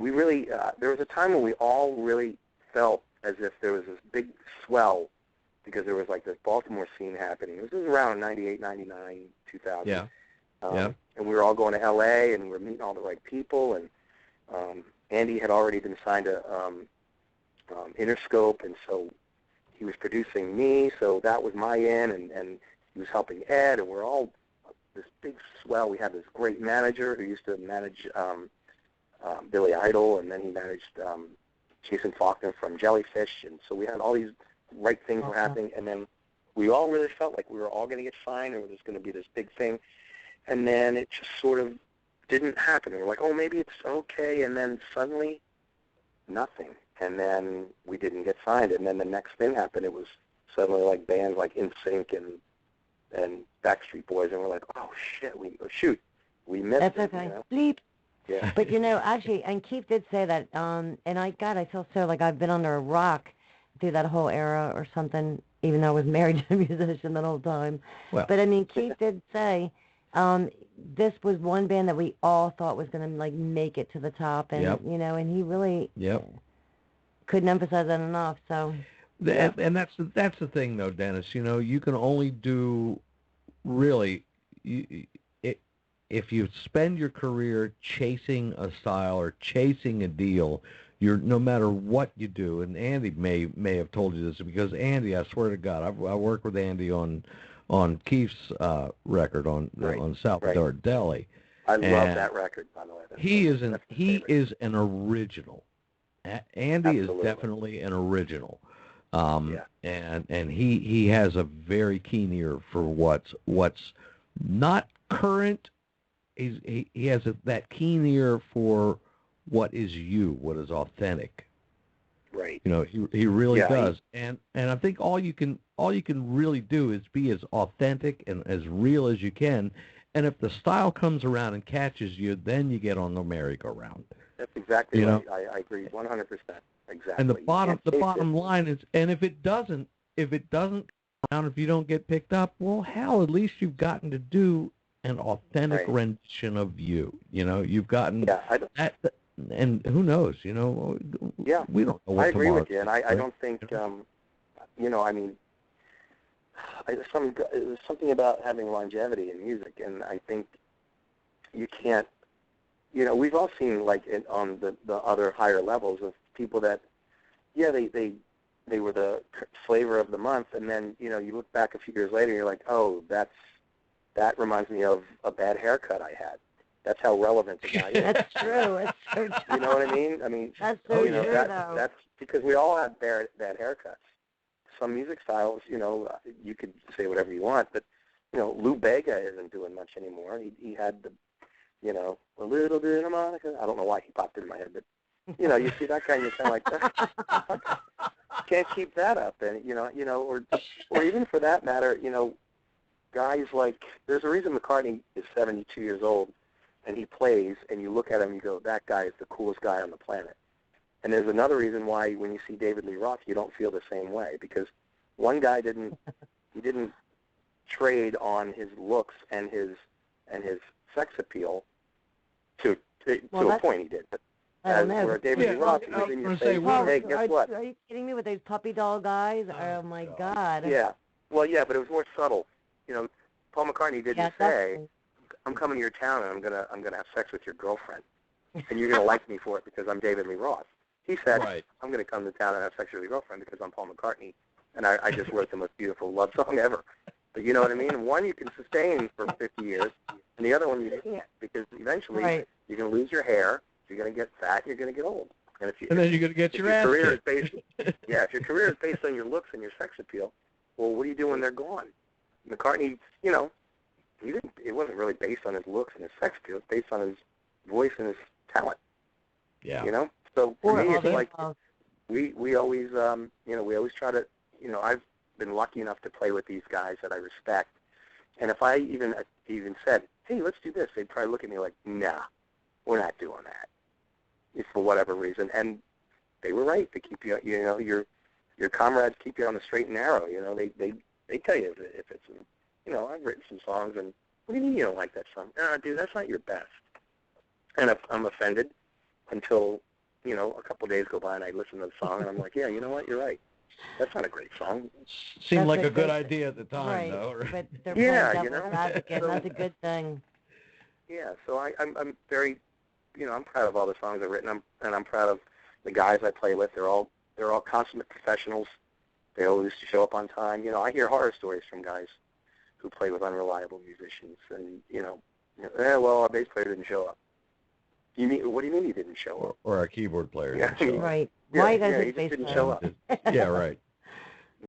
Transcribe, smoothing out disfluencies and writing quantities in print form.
we really, there was a time when we all really felt as if there was this big swell because there was like this Baltimore scene happening. This was around 98, 99, 2000. Yeah. Yeah. And we were all going to L.A. and we were meeting all the right people. And Andy had already been signed to Interscope, and so he was producing me. So that was my in, and he was helping Ed, and we're all this big swell. We had this great manager who used to manage Billy Idol, and then he managed Jason Faulkner from Jellyfish, and so we had all these right things were happening, and then we all really felt like we were all going to get signed, or there's going to be this big thing, and then it just sort of didn't happen. We were like, oh, maybe it's okay, and then suddenly nothing, and then we didn't get signed, and then the next thing happened. It was suddenly like bands like NSYNC and Backstreet Boys, and we're like, oh shit, we missed it. That's okay. You know? Bleep. Yeah. But, actually, and Keith did say that, and I feel so like I've been under a rock through that whole era or something, even though I was married to a musician that whole time. Well. But, I mean, Keith did say this was one band that we all thought was going to, like, make it to the top, and, and he really couldn't emphasize that enough, so. And that's the thing, though, Dennis. You can only do, really, if you spend your career chasing a style or chasing a deal, no matter what you do, and Andy may have told you this, because Andy, I swear to God, I worked with Andy on Keith's record on Salvador Deli. I love that record, by the way. He is an original. Andy is definitely an original. And he has a very keen ear for what's not current. He has that keen ear for what is what is authentic. Right. He really does. And I think all you can really do is be as authentic and as real as you can. And if the style comes around and catches you, then you get on the merry-go-round. That's exactly right. I agree 100%. Exactly. And the bottom line is, and if it doesn't come around, if you don't get picked up, well, hell, at least you've gotten to do an authentic rendition of you. You've gotten that, and who knows? We don't know what I agree tomorrow with you, and I don't think, I mean, there's something about having longevity in music, and I think you can't. We've all seen on the other higher levels of people that, they were the flavor of the month, and then you look back a few years later, and you're like, oh, that reminds me of a bad haircut I had. That's how relevant the guy is. That's true. It's so true. You know what I mean? I mean, that's so true, though. That's because we all have bad haircuts. Some music styles, you could say whatever you want, but Lou Bega isn't doing much anymore. He had the, a little bit of Monica. I don't know why he popped in my head, but you see that guy, and you're kind of like, can't keep that up, and or even for that matter, guys like, there's a reason McCartney is 72 years old, and he plays, and you look at him and you go, that guy is the coolest guy on the planet. And there's another reason why when you see David Lee Roth, you don't feel the same way, because one guy didn't trade on his looks and his sex appeal to a point. He did, but where David Lee Roth, he was in your face. Hey, guess what? Are you kidding me with those puppy doll guys? Oh my God. Yeah. Well, yeah, but it was more subtle. Paul McCartney didn't say, I'm coming to your town and I'm gonna have sex with your girlfriend, and you're gonna like me for it because I'm David Lee Roth. He said, I'm gonna come to town and have sex with your girlfriend because I'm Paul McCartney, and I just wrote the most beautiful love song ever. But you know what I mean? One you can sustain for 50 years, and the other one you can't, because eventually you're gonna lose your hair, you're gonna get fat, you're gonna get old. And then you're gonna get your ass kicked. If your career is based on your looks and your sex appeal, well, what do you do when they're gone? McCartney, it wasn't really based on his looks and his sex appeal. It's based on his voice and his talent. Yeah. So for me, it's like we always, we always try to, I've been lucky enough to play with these guys that I respect, and if I even said, hey, let's do this, they'd probably look at me like, nah, we're not doing that, for whatever reason. And they were right. They keep you, your comrades keep you on the straight and narrow. They tell you if it's, I've written some songs, and what do you mean you don't like that song? Dude, that's not your best. And if I'm offended until a couple of days go by and I listen to the song and I'm like, yeah, you know what, you're right. That's not a great song. Seemed like a good idea at the time, right, though. Right, but they're yeah, playing devil's advocate, and that's a good thing. Yeah, so I'm very, I'm proud of all the songs I've written, and I'm proud of the guys I play with. They're all consummate professionals. They always show up on time. I hear horror stories from guys who play with unreliable musicians, and well, our bass player didn't show up. What do you mean he didn't show up? Or our keyboard player Yeah, didn't show up. Right. Yeah, Why you gotta he just didn't show up. Yeah, right.